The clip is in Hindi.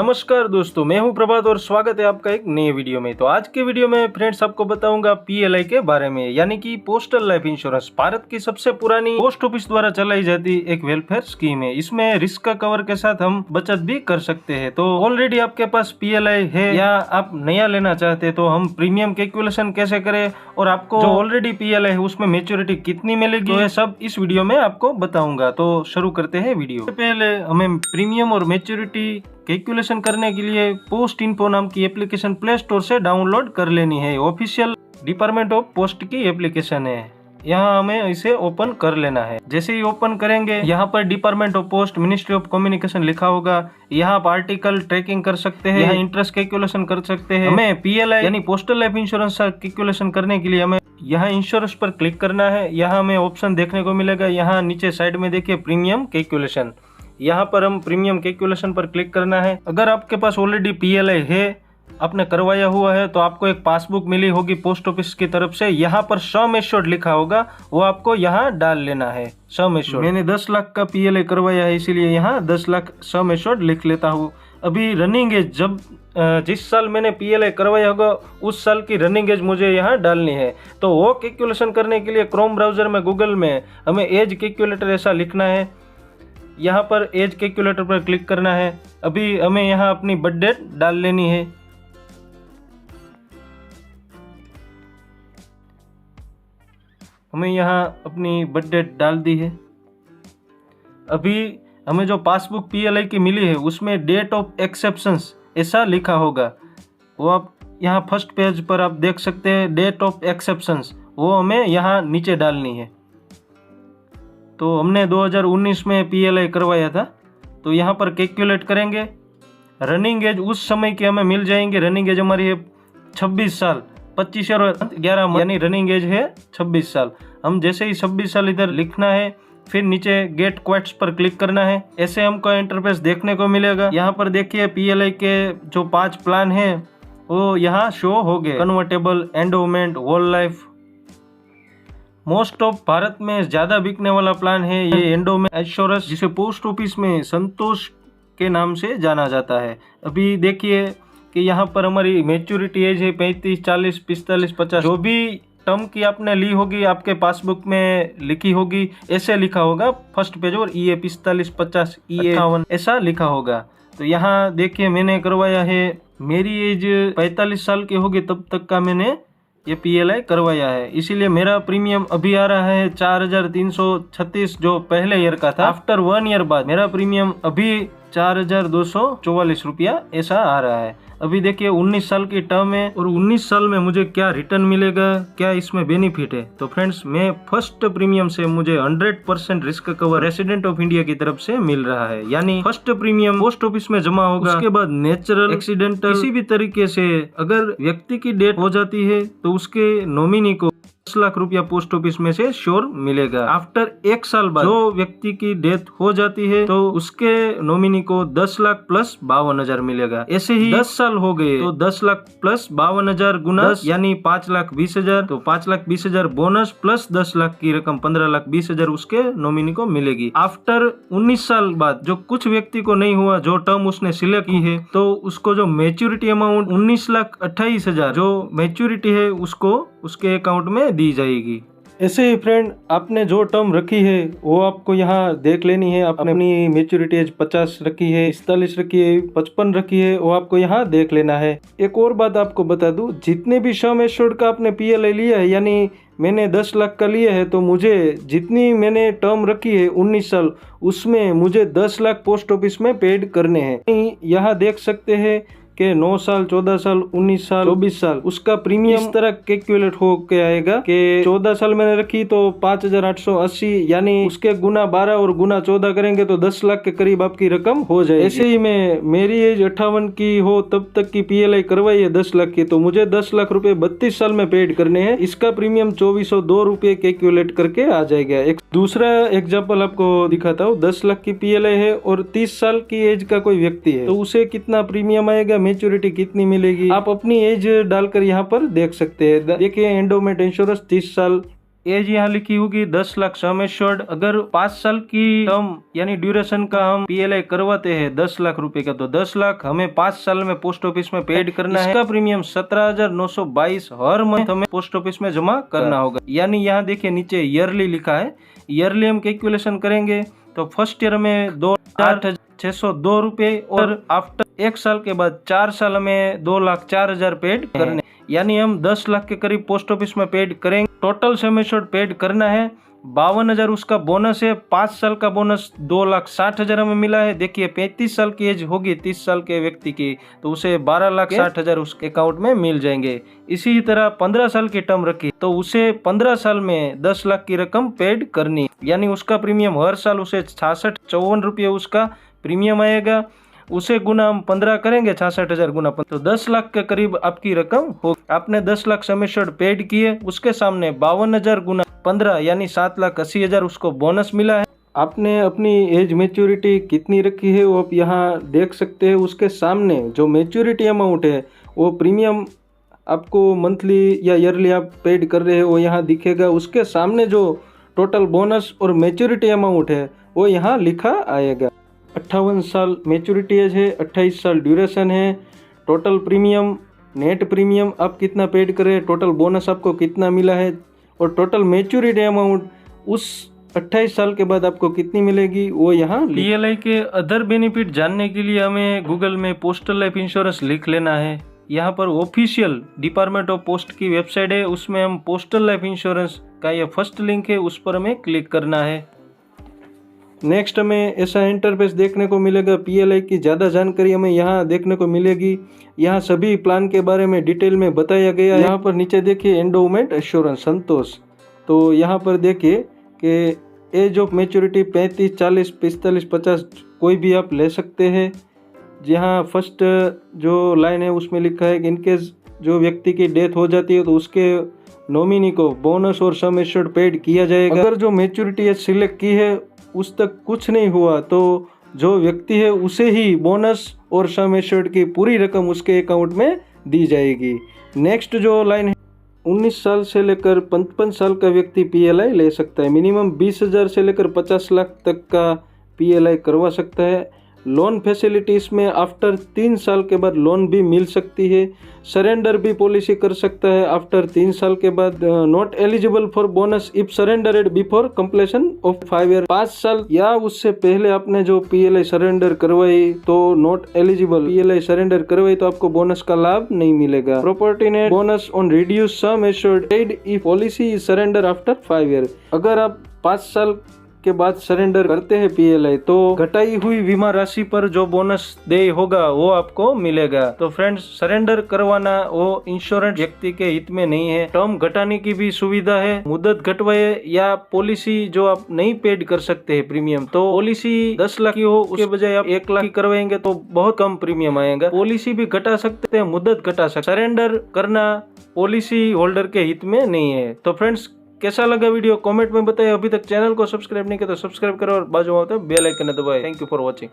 नमस्कार दोस्तों, मैं हूं प्रभात और स्वागत है आपका एक नए वीडियो में। तो आज के वीडियो में फ्रेंड्स आपको बताऊंगा पीएलआई के बारे में, यानी कि पोस्टल लाइफ इंश्योरेंस। भारत की सबसे पुरानी पोस्ट ऑफिस द्वारा चलाई जाती एक वेलफेयर स्कीम है। इसमें रिस्क का कवर के साथ हम बचत भी कर सकते हैं। तो ऑलरेडी आपके पास पीएलआई है या आप नया लेना चाहते हैं तो हम प्रीमियम कैलकुलेशन कैसे करें और आपको जो ऑलरेडी पीएलआई है उसमें मेच्योरिटी कितनी मिलेगी, तो ये सब इस वीडियो में आपको बताऊंगा। तो शुरू करते हैं वीडियो। पहले हमें प्रीमियम और मेच्योरिटी कैलकुलेशन करने के लिए पोस्ट इन्फो नाम की एप्लीकेशन प्ले स्टोर से डाउनलोड कर लेनी है। ऑफिशियल डिपार्टमेंट ऑफ पोस्ट की एप्लीकेशन है। यहाँ हमें इसे ओपन कर लेना है। जैसे ही ओपन करेंगे यहाँ पर department of post ministry of communication लिखा होगा। यहाँ आप आर्टिकल ट्रैकिंग कर सकते हैं, यहाँ इंटरेस्ट कैलकुलेशन कर सकते हैं। हमें पीएलआई यानी पोस्टल लाइफ इंश्योरेंस कैलकुलेशन करने के लिए हमें यहाँ इंश्योरेंस पर क्लिक करना है। यहाँ हमें ऑप्शन देखने को मिलेगा। यहाँ नीचे साइड में देखिए प्रीमियम कैलकुलेशन, यहाँ पर हम प्रीमियम कैलकुलेशन पर क्लिक करना है। अगर आपके पास ऑलरेडी पीएलआई है, आपने करवाया हुआ है, तो आपको एक पासबुक मिली होगी पोस्ट ऑफिस की तरफ से। यहाँ पर सम एश्योर्ड लिखा होगा, वो आपको यहाँ डाल लेना है। सम एश्योर्ड मैंने 10 लाख का पीएलआई करवाया है, इसीलिए यहाँ 10 लाख सम एश्योर्ड लिख लेता हूँ। अभी रनिंग एज, जब जिस साल मैंने पीएलआई करवाया होगा उस साल की रनिंग एज मुझे यहाँ डालनी है। तो वो कैलकुलेशन करने के लिए क्रोम ब्राउजर में, गूगल में हमें एज कैलकुलेटर ऐसा लिखना है। यहाँ पर एज कैलकुलेटर पर क्लिक करना है। अभी हमें यहाँ अपनी बर्थ डेट डाल लेनी है। हमें यहाँ अपनी बर्थ डेट डाल दी है। अभी हमें जो पासबुक पीएलआई की मिली है उसमें डेट ऑफ एक्सेप्शंस ऐसा लिखा होगा, वो आप यहाँ फर्स्ट पेज पर आप देख सकते हैं। डेट ऑफ एक्सेप्शंस वो हमें यहाँ नीचे डालनी है। तो हमने 2019 में पीएलआई करवाया था, तो यहाँ पर कैलकुलेट करेंगे। रनिंग एज उस समय की हमें मिल जाएंगे। रनिंग एज हमारी है 26 साल, 25 और 11, यानी रनिंग एज है 26 साल। हम जैसे ही 26 साल इधर लिखना है, फिर नीचे गेट क्वेट्स पर क्लिक करना है। ऐसे हमको इंटरफेस देखने को मिलेगा। यहाँ पर देखिए पीएलआई के जो 5 प्लान हैं वो यहाँ शो हो गए। Convertible, endowment, whole life. Most of Bharat में ज्यादा बिकने वाला प्लान है ये एंडोमेंट इंश्योरेंस, जिसे पोस्ट ऑफिस में संतोष के नाम से जाना जाता है। अभी देखिए कि यहाँ पर हमारी मैच्योरिटी एज है 35, 40, 45, 50। जो भी टर्म की आपने ली होगी आपके पासबुक में लिखी होगी, ऐसे लिखा होगा फर्स्ट पेज, और ये 45, 50, 58 ऐसा लिखा होगा। तो यहाँ देखिए मैंने करवाया है, मेरी एज 45 साल की होगी तब तक का मैंने ये पीएलआई करवाया है, इसीलिए मेरा प्रीमियम अभी आ रहा है 4336 जो पहले ईयर का था। आफ्टर 1 ईयर बाद मेरा प्रीमियम अभी 4244 रुपया ऐसा आ रहा है। अभी देखिए 19 साल की टर्म है और 19 साल में मुझे क्या रिटर्न मिलेगा, क्या इसमें बेनिफिट है। तो फ्रेंड्स, मैं फर्स्ट प्रीमियम से मुझे 100% risk cover resident of India की तरफ से मिल रहा है। यानी फर्स्ट प्रीमियम पोस्ट ऑफिस में जमा होगा, उसके बाद नेचुरल, एक्सीडेंटल, किसी भी तरीके से अगर व्यक्ति की डेथ हो जाती है तो उसके नॉमिनी को 10 लाख रुपया पोस्ट ऑफिस में से श्योर मिलेगा। आफ्टर 1 साल बाद जो व्यक्ति की डेथ हो जाती है तो उसके नॉमिनी को 10 लाख प्लस 52,000 मिलेगा। ऐसे ही 10 साल हो गए तो 10 लाख प्लस 52,000 गुना 10 यानी 5,20,000। तो 5,20,000 बोनस प्लस 10 लाख की रकम 15,20,000 उसके नॉमिनी को मिलेगी। आफ्टर 19 साल बाद जो कुछ व्यक्ति को नहीं हुआ, जो टर्म उसने सिलेक्ट की है, तो उसको जो मैच्योरिटी अमाउंट 19,28,000 जो मैच्योरिटी है उसको उसके अकाउंट में दी जाएगी। ऐसे ही फ्रेंड, आपने जो टर्म रखी है वो आपको यहाँ देख लेनी है। आपने अपनी मैच्योरिटी एज 50 रखी है, 45 रखी है, 55 रखी है, वो आपको यहाँ देख लेना है। एक और बात आपको बता दूं, जितने भी सम एश्योर्ड का आपने पीएलआई लिया है, यानी मैंने 10 लाख का लिया है, तो मुझे जितनी मैंने टर्म रखी है 19 साल, उसमें मुझे 10 लाख पोस्ट ऑफिस में पेड करने हैं। यहाँ देख सकते हैं कि 9 साल, 14 साल, 19 साल, 24 साल उसका प्रीमियम इस तरह कैलकुलेट हो के आएगा कि 14 साल मैंने रखी तो 5,880, यानी उसके गुना 12 और गुना 14 करेंगे तो 10 लाख के करीब आपकी रकम हो जाएगी। ऐसे ही मैं, मेरी एज 58 की हो तब तक की पीएलआई करवाई है 10 लाख की, तो मुझे 10 लाख रुपए 32 साल में पेड करने हैं। इसका प्रीमियम 2402 रुपये कैलकुलेट करके आ जाएगा। एक दूसरा एग्जाम्पल आपको दिखाता हूँ। 10 लाख की पीएलआई है और 30 साल की एज का कोई व्यक्ति है, तो उसे कितना प्रीमियम आएगा, मैच्योरिटी कितनी मिलेगी, आप अपनी एज डालकर यहाँ पर देख सकते हैं। देखिए एंडोमेंट इंश्योरेंस 30 साल एज यहाँ लिखी होगी 10 लाख सम एश्योर्ड। अगर 5 साल की टर्म यानी ड्यूरेशन का हम PLI करवाते हैं 10 लाख रुपए का, तो 10 लाख हमें 5 साल में पोस्ट ऑफिस में पेड करना है। इसका प्रीमियम 17,922 हर मंथ हमें पोस्ट ऑफिस में जमा करना होगा। यानी यहाँ देखिए नीचे ईयरली लिखा है, ईयरली हम कैलकुलेशन करेंगे तो फर्स्ट ईयर में 2,602 रुपए और आफ्टर 1 साल के बाद 4 साल में 2,04,000 पेड करने, यानी हम 10 लाख के करीब पोस्ट ऑफिस में पेड करेंगे। टोटल सम एश्योर्ड पेड करना है 52,000 उसका बोनस है। 5 साल का बोनस 2,60,000 हमें मिला है। देखिए 35 साल की एज होगी 30 साल के व्यक्ति की, तो उसे 12,60,000 उसके अकाउंट में मिल जाएंगे। इसी तरह 15 साल की टर्म रखी तो उसे 15 साल में 10 लाख की रकम पेड करनी, यानी उसका प्रीमियम हर साल उसे 66-54 रुपये उसका प्रीमियम आएगा। उसे गुना हम 15 करेंगे, 66,000 गुना 15 तो 10 लाख के करीब आपकी रकम हो। आपने 10 लाख सम एश्योर्ड पेड किए, उसके सामने 52,000 गुना 15 यानी 7,80,000 उसको बोनस मिला है। आपने अपनी एज मैच्योरिटी कितनी रखी है वो आप यहाँ देख सकते हैं। उसके सामने जो मैच्योरिटी अमाउंट है वो प्रीमियम आपको मंथली या ईयरली आप पेड कर रहे हैं वो यहाँ दिखेगा। उसके सामने जो टोटल बोनस और मैच्योरिटी अमाउंट है वो यहाँ लिखा आएगा। 58 साल मैच्योरिटी एज है, 28 साल ड्यूरेशन है। टोटल प्रीमियम, नेट प्रीमियम आप कितना पेड करें, टोटल बोनस आपको कितना मिला है और टोटल मैच्योरिटी अमाउंट उस 28 साल के बाद आपको कितनी मिलेगी वो यहाँ। PLI के अदर बेनिफिट जानने के लिए हमें गूगल में पोस्टल लाइफ इंश्योरेंस लिख लेना है। यहाँ पर ऑफिशियल डिपार्टमेंट ऑफ पोस्ट की वेबसाइट है, उसमें हम पोस्टल लाइफ इंश्योरेंस का ये फर्स्ट लिंक है, उस पर हमें क्लिक करना है। नेक्स्ट हमें ऐसा इंटरफेस देखने को मिलेगा। PLI की ज़्यादा जानकारी हमें यहाँ देखने को मिलेगी। यहाँ सभी प्लान के बारे में डिटेल में बताया गया है। यहाँ पर नीचे देखिए एंडोमेंट एश्योरेंस संतोष, तो यहाँ पर देखिए कि एज ऑफ मैच्योरिटी 35, 40, 45, 50 कोई भी आप ले सकते हैं। जहाँ फर्स्ट जो लाइन है उसमें लिखा है कि इनकेस जो व्यक्ति की डेथ हो जाती है तो उसके नॉमिनी को बोनस और सम एश्योर्ड पेड किया जाएगा। अगर जो मैच्योरिटी एज सिलेक्ट की है उस तक कुछ नहीं हुआ तो जो व्यक्ति है उसे ही बोनस और सम एश्योर्ड की पूरी रकम उसके अकाउंट में दी जाएगी। नेक्स्ट जो लाइन है 19 साल से लेकर 55 साल का व्यक्ति PLI ले सकता है। मिनिमम 20,000 से लेकर 50 लाख तक का PLI करवा सकता है। लोन फैसिलिटीज़ में आफ्टर 3 साल के बाद लोन भी मिल सकती है। सरेंडर भी पॉलिसी कर सकता है आफ्टर 3 साल के बाद। Not eligible for bonus if surrendered before completion of 5 year. 5 साल या उससे पहले आपने जो PLI सरेंडर करवाई तो नॉट एलिजिबल। PLI सरेंडर करवाई तो आपको बोनस का लाभ नहीं मिलेगा। Property net bonus on reduce sum assured paid if policy is surrender after 5 year. अगर आप 5 साल के बाद सरेंडर करते हैं PLI तो घटाई हुई बीमा राशि पर जो बोनस देय होगा वो आपको मिलेगा। तो फ्रेंड्स, सरेंडर करवाना वो इंश्योरेंस व्यक्ति के हित में नहीं है। टर्म घटाने की भी सुविधा है, मुद्दत घटवाए या पॉलिसी जो आप नहीं पेड कर सकते हैं प्रीमियम, तो पॉलिसी 10 लाख की हो उसके बजाय आप 1 लाख की करवाएंगे तो बहुत कम प्रीमियम आएगा। पॉलिसी भी घटा सकते हैं, मुद्दत घटा सकते। सरेंडर करना पॉलिसी होल्डर के हित में नहीं है। तो फ्रेंड्स, कैसा लगा वीडियो कमेंट में बताएं। अभी तक चैनल को सब्सक्राइब नहीं किया तो सब्सक्राइब करो और बाजू में बेल आइकन दबाएं। Thank you for watching.